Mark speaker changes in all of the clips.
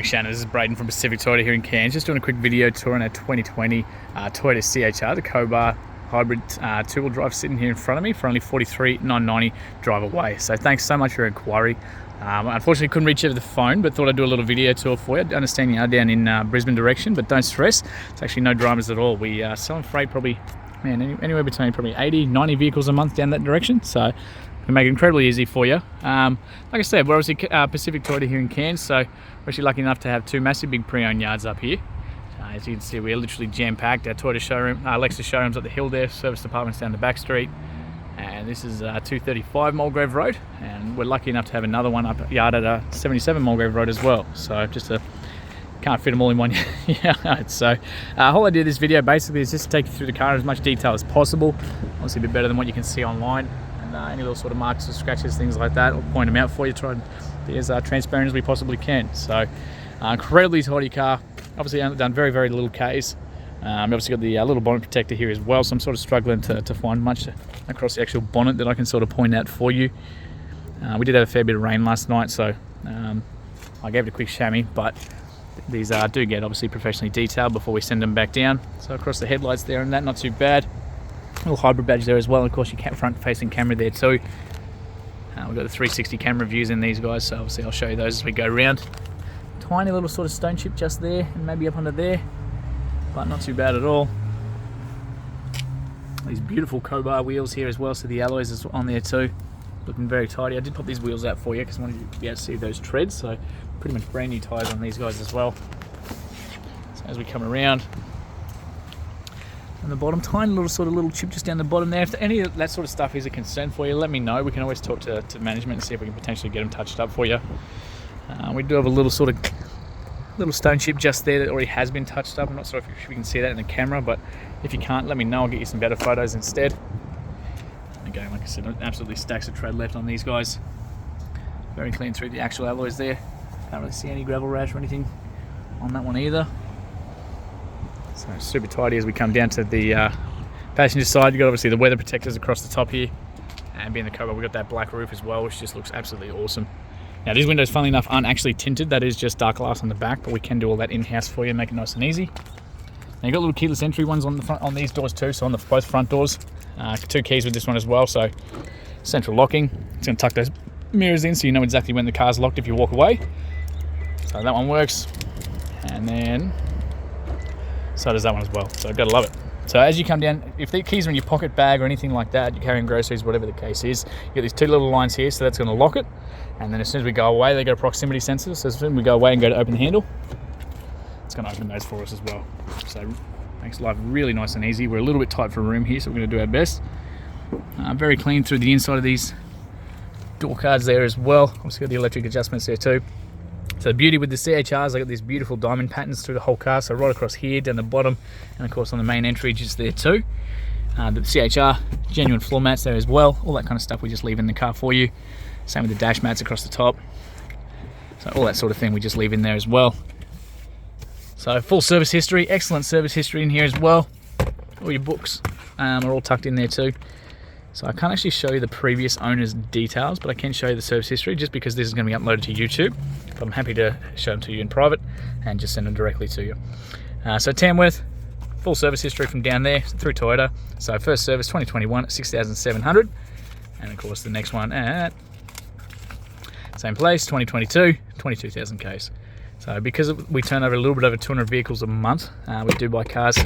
Speaker 1: Big Shannon, this is Braden from Pacific Toyota here in Cairns. Just doing a quick video tour on our 2020 Toyota CHR, the Koba hybrid two-wheel drive, sitting here in front of me for only $43,990 drive away. So thanks so much for your inquiry. Unfortunately couldn't reach you over the phone, but thought I'd do a little video tour for you. I understand you are down in Brisbane direction, but don't stress, it's actually no dramas at all. We are selling freight probably, anywhere between probably 80, 90 vehicles a month down that direction. So we make it incredibly easy for you. Like I said, we're obviously Pacific Toyota here in Cairns, so we're actually lucky enough to have two massive big pre-owned yards up here. As you can see, we're literally jam-packed. Our Toyota showroom, Lexus showroom's up the hill there, service department's down the back street. And this is 235 Mulgrave Road, and we're lucky enough to have another one up yard at 77 Mulgrave Road as well. So can't fit them all in one yard. So the whole idea of this video basically is just to take you through the car in as much detail as possible. Obviously a bit better than what you can see online. Any little sort of marks or scratches, things like that, I'll point them out for you, try and be as transparent as we possibly can. So incredibly tidy car, obviously done very, very little Ks. Obviously got the little bonnet protector here as well, so I'm sort of struggling to find much across the actual bonnet that I can sort of point out for you. We did have a fair bit of rain last night, so I gave it a quick chamois, but these do get obviously professionally detailed before we send them back down. So across the headlights there and that, not too bad. Little hybrid badge there as well, and of course your front-facing camera there too. We've got the 360 camera views in these guys, so obviously I'll show you those as we go around. Tiny little sort of stone chip just there, and maybe up under there, but not too bad at all. These beautiful Koba wheels here as well, so the alloys is on there too. Looking very tidy. I did pop these wheels out for you because I wanted you to be able to see those treads, so pretty much brand new tyres on these guys as well. So as we come around, on the bottom, tiny little chip just down the bottom there. If any of that sort of stuff is a concern for you, let me know. We can always talk to management and see if we can potentially get them touched up for you. We do have a little stone chip just there that already has been touched up. I'm not sure if you can see that in the camera, but if you can't, let me know. I'll get you some better photos instead. Again, like I said, absolutely stacks of tread left on these guys. Very clean through the actual alloys there. Can't really see any gravel rash or anything on that one either. So super tidy as we come down to the passenger side. You've got obviously the weather protectors across the top here, and being the Koba, we've got that black roof as well, which just looks absolutely awesome. Now these windows, funnily enough, aren't actually tinted. That is just dark glass on the back, but we can do all that in-house for you, make it nice and easy. Now you've got little keyless entry ones on the front, on these doors too, so on both front doors. 2 keys with this one as well, so central locking. It's going to tuck those mirrors in so you know exactly when the car's locked if you walk away. So that one works, and then so does that one as well, so I've got to love it. So as you come down, if the keys are in your pocket bag or anything like that, you're carrying groceries, whatever the case is, you get these 2 little lines here, so that's going to lock it. And then as soon as we go away, they got a proximity sensor, so as soon as we go away and go to open the handle, it's going to open those for us as well. So makes life really nice and easy. We're a little bit tight for room here, so we're going to do our best. Very clean through the inside of these door cards there as well. Also got the electric adjustments there too. So the beauty with the CHRs, I got these beautiful diamond patterns through the whole car, so right across here, down the bottom, and of course on the main entry just there too. The CHR, genuine floor mats there as well, all that kind of stuff we just leave in the car for you. Same with the dash mats across the top. So all that sort of thing we just leave in there as well. So full service history, excellent service history in here as well. All your books are all tucked in there too. So I can't actually show you the previous owner's details, but I can show you the service history just because this is going to be uploaded to YouTube. But I'm happy to show them to you in private and just send them directly to you. So Tamworth, full service history from down there through Toyota. So first service 2021 at 6,700, and of course the next one at same place 2022, 22,000 Ks. So because we turn over a little bit over 200 vehicles a month, we do buy cars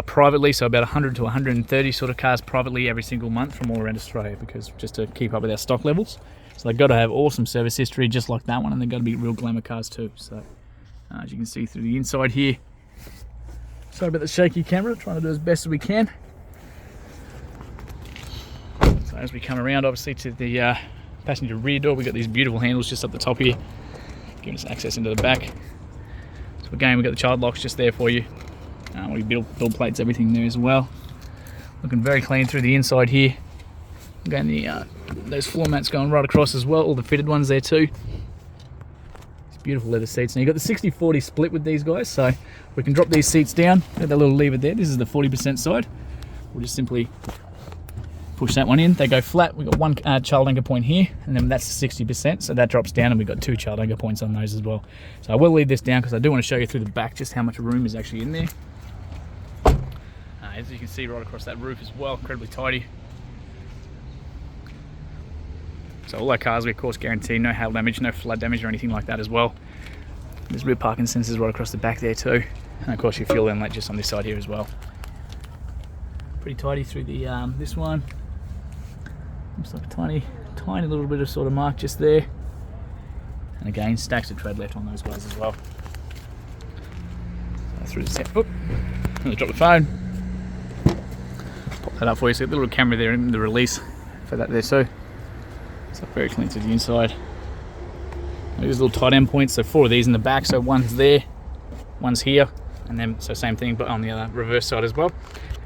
Speaker 1: privately, so about 100 to 130 sort of cars privately every single month from all around Australia, because just to keep up with our stock levels. So they've got to have awesome service history just like that one, and they've got to be real glamour cars too. So as you can see through the inside here, sorry about the shaky camera, trying to do as best as we can. So as we come around obviously to the passenger rear door, we've got these beautiful handles just up the top here, giving us access into the back. So again, we've got the child locks just there for you. We build plates, everything there as well. Looking very clean through the inside here. Again, those floor mats going right across as well, all the fitted ones there too. These beautiful leather seats. Now you've got the 60-40 split with these guys, so we can drop these seats down. Got that little lever there. This is the 40% side. We'll just simply Push that one in, they go flat. We've got one child anchor point here, and then that's 60%, so that drops down, and we've got 2 child anchor points on those as well. So I will leave this down because I do want to show you through the back just how much room is actually in there. As you can see right across that roof as well, incredibly tidy. So all our cars, we of course guarantee no hail damage, no flood damage or anything like that as well. There's rear parking sensors right across the back there too. And of course your fuel inlet just on this side here as well. Pretty tidy through the this one. Looks like a tiny little bit of sort of mark just there. And again, stacks of tread left on those guys as well. So through the set. Oop. I'm gonna drop the phone. Pop that up for you. So the little camera there in the release for that there too. So very clean to the inside. There's little tight end points, so 4 of these in the back, so one's there, one's here, and then so same thing but on the other reverse side as well.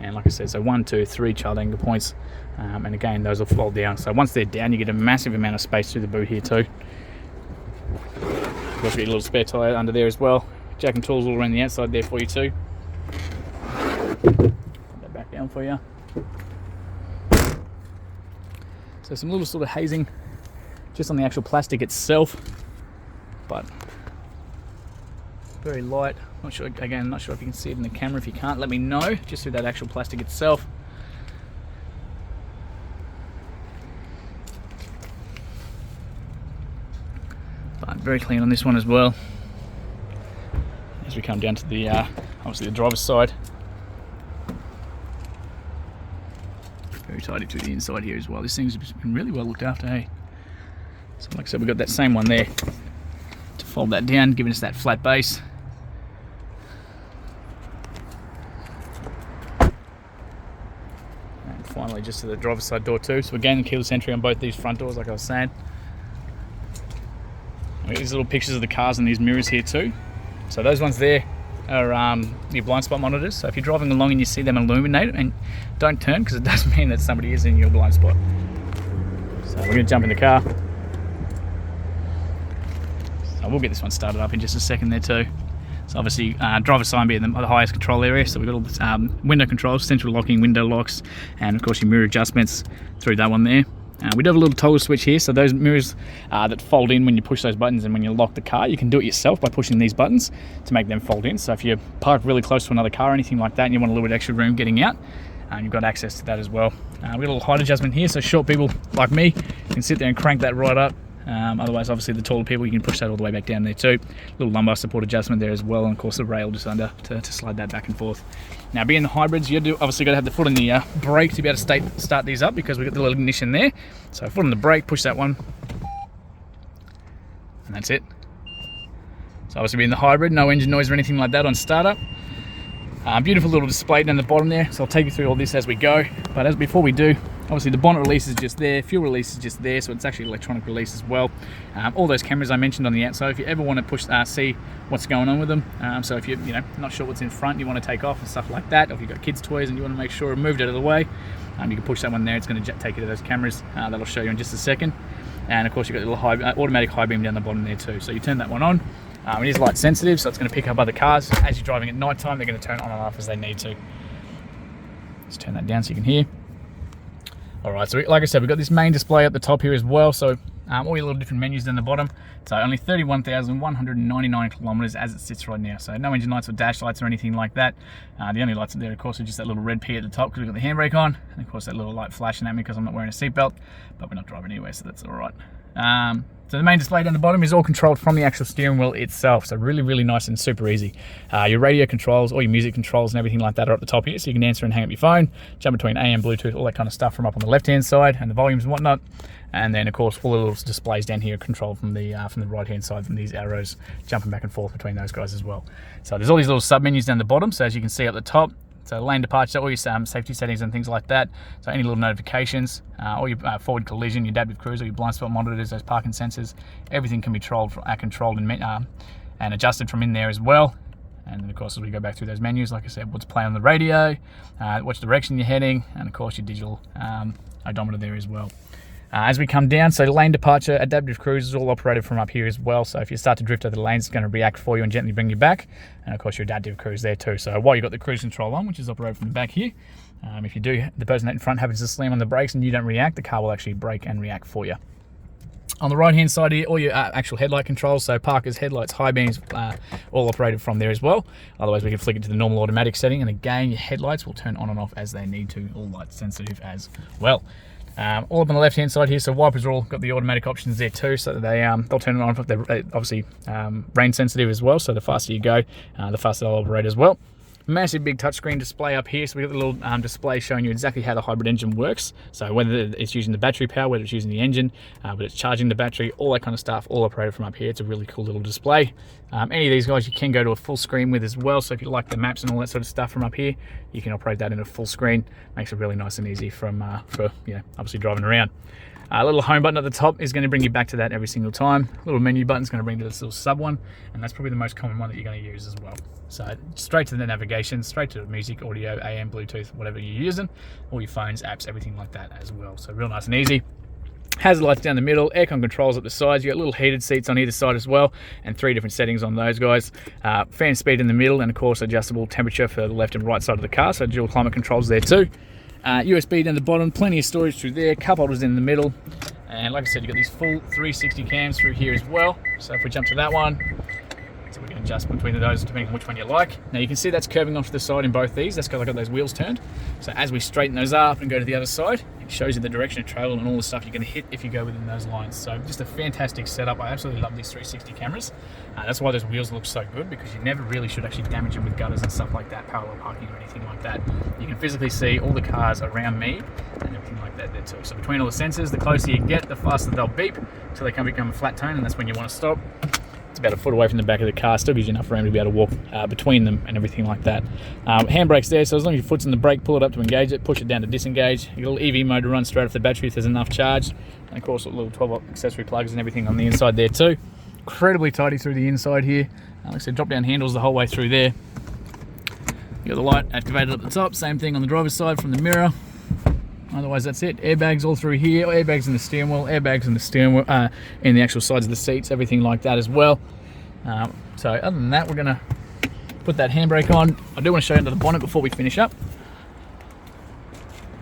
Speaker 1: And like I said, so 1, 2, 3 child anchor points, and again those will fold down. So once they're down, you get a massive amount of space through the boot here too. Of course, you get a little spare tyre under there as well. Jack and tools all around the outside there for you too. Put that back down for you. So some little sort of hazing just on the actual plastic itself, but very light. Not sure, again, not sure if you can see it in the camera. If you can't, let me know, just through that actual plastic itself. But very clean on this one as well. As we come down to the, obviously the driver's side. Very tidy to the inside here as well. This thing's been really well looked after, hey? So like I said, we've got that same one there to fold that down, giving us that flat base. And finally just to the driver's side door too. So again, keyless entry on both these front doors, like I was saying. We've got these little pictures of the cars and these mirrors here too. So those ones there are your blind spot monitors. So if you're driving along and you see them illuminate, and don't turn, because it does mean that somebody is in your blind spot. So we're going to jump in the car. So we'll get this one started up in just a second there too. So obviously driver's side being the highest control area, so we've got all this window controls, central locking, window locks, and of course your mirror adjustments through that one there. We do have a little toggle switch here, so those mirrors that fold in when you push those buttons, and when you lock the car, you can do it yourself by pushing these buttons to make them fold in. So if you're parked really close to another car or anything like that and you want a little bit extra room getting out, you've got access to that as well. We've got a little height adjustment here, so short people like me can sit there and crank that right up. Otherwise, obviously, the taller people, you can push that all the way back down there too. Little lumbar support adjustment there as well, and of course the rail just under to slide that back and forth. Now, being the hybrids, you obviously got to have the foot on the brake to be able to start these up, because we've got the little ignition there. So foot on the brake, push that one, and that's it. So obviously being the hybrid, no engine noise or anything like that on startup. Beautiful little display down the bottom there, so I'll take you through all this as we go. But before we do, obviously the bonnet release is just there, fuel release is just there, so it's actually electronic release as well. All those cameras I mentioned on the outside, if you ever want to push see what's going on with them, so if you're not sure what's in front, you want to take off and stuff like that, or if you've got kids' toys and you want to make sure it moved out of the way, you can push that one there. It's going to take you to those cameras that'll show you in just a second. And of course you've got a little automatic high beam down the bottom there too, so you turn that one on. It is light sensitive, so it's going to pick up other cars. As you're driving at night time, they're going to turn on and off as they need to. Let's turn that down so you can hear. Alright, so like I said, we've got this main display at the top here as well, so all your little different menus down the bottom. So only 31,199 kilometers as it sits right now. So no engine lights or dash lights or anything like that. The only lights there, of course, are just that little red P at the top because we've got the handbrake on. And of course that little light flashing at me because I'm not wearing a seatbelt, but we're not driving anyway, so that's alright. So the main display down the bottom is all controlled from the actual steering wheel itself. So really, really nice and super easy. Your radio controls, all your music controls and everything like that are at the top here. So you can answer and hang up your phone, jump between AM, Bluetooth, all that kind of stuff from up on the left-hand side, and the volumes and whatnot. And then of course all the little displays down here are controlled from the right-hand side, from these arrows jumping back and forth between those guys as well. So there's all these little sub-menus down the bottom. So as you can see up the top, so lane departure, all your safety settings and things like that. So any little notifications, all your forward collision, your adaptive cruise, or your blind spot monitors, those parking sensors, everything can be controlled and adjusted from in there as well. And then of course as we go back through those menus, like I said, what's playing on the radio, which direction you're heading, and of course your digital odometer there as well. As we come down, so lane departure, adaptive cruise is all operated from up here as well. So if you start to drift over the lanes, it's going to react for you and gently bring you back. And of course your adaptive cruise there too. So while you've got the cruise control on, which is operated from the back here, if you do, the person in front happens to slam on the brakes and you don't react, the car will actually brake and react for you. On the right hand side here, all your actual headlight controls, so parkers, headlights, high beams, all operated from there as well. Otherwise we can flick it to the normal automatic setting, and again your headlights will turn on and off as they need to, all light sensitive as well. All up on the left hand side here, so wipers are all got the automatic options there too, so that they'll turn it on if they're obviously rain sensitive as well, so the faster you go, the faster they'll operate as well. Massive big touchscreen display up here, so we've got the little display showing you exactly how the hybrid engine works. So whether it's using the battery power, whether it's using the engine, whether it's charging the battery, all that kind of stuff, all operated from up here. It's a really cool little display. Any of these guys you can go to a full screen with as well, so if you like the maps and all that sort of stuff from up here, you can operate that in a full screen. Makes it really nice and easy for obviously driving around. A little home button at the top is going to bring you back to that every single time. Little menu button is going to bring you to this little sub one, and that's probably the most common one that you're going to use as well. So straight to the navigation, straight to the music, audio, AM, Bluetooth, whatever you're using, all your phones, apps, everything like that as well. So real nice and easy. Hazard lights down the middle, aircon controls up the sides. You got little heated seats on either side as well, and 3 different settings on those guys. Fan speed in the middle, and of course adjustable temperature for the left and right side of the car. So dual climate controls there too. USB down the bottom, plenty of storage through there, cup holders in the middle, and like I said, you've got these full 360 cams through here as well. So if we jump to that one, so we can adjust between those depending on which one you like. Now you can see that's curving off to the side in both these. That's because I've got those wheels turned. So as we straighten those up and go to the other side, it shows you the direction of travel and all the stuff you're going to hit if you go within those lines. So just a fantastic setup. I absolutely love these 360 cameras. That's why those wheels look so good, because you never really should actually damage them with gutters and stuff like that, parallel parking or anything like that. You can physically see all the cars around me and everything like that there too. So between all the sensors, the closer you get, the faster they'll beep until they can become a flat tone, and that's when you want to stop. It's about a foot away from the back of the car, still gives you enough room to be able to walk between them and everything like that. Handbrake's there, so as long as your foot's in the brake, pull it up to engage it, push it down to disengage. Your little EV mode to run straight off the battery if there's enough charge. And of course, little 12-volt accessory plugs and everything on the inside there too. Incredibly tidy through the inside here. Like I said, drop down handles the whole way through there. You got the light activated at the top, same thing on the driver's side from the mirror. Otherwise that's it. Airbags all through here, airbags in the steering wheel, airbags in the steering wheel, in the actual sides of the seats, everything like that as well. So other than that, we're gonna put that handbrake on. I do want to show you under the bonnet before we finish up.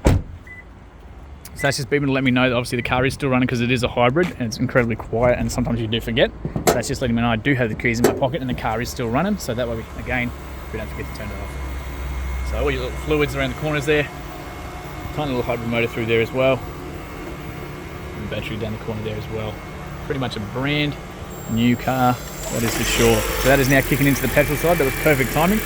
Speaker 1: So that's just beeping to let me know that obviously the car is still running, because it is a hybrid and it's incredibly quiet, and sometimes you do forget. So that's just letting me know I do have the keys in my pocket and the car is still running, so that way we don't forget to turn it off. So all your little fluids around the corners there. Tiny little hybrid motor through there as well, and battery down the corner there as well. Pretty much a brand new car, that is for sure. So that is now kicking into the petrol side. That was perfect timing.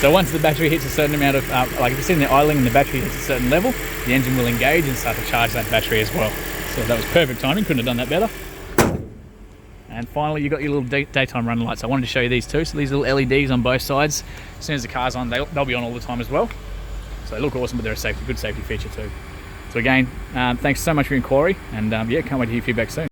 Speaker 1: So once the battery hits a certain amount of, like if you're sitting there idling and the battery hits a certain level, the engine will engage and start to charge that battery as well. So that was perfect timing, couldn't have done that better. And finally, you've got your little daytime running lights. I wanted to show you these too. So these little LEDs on both sides. As soon as the car's on, they'll be on all the time as well. So they look awesome, but they're a good safety feature too. So again, thanks so much for your inquiry, and yeah, can't wait to hear feedback soon.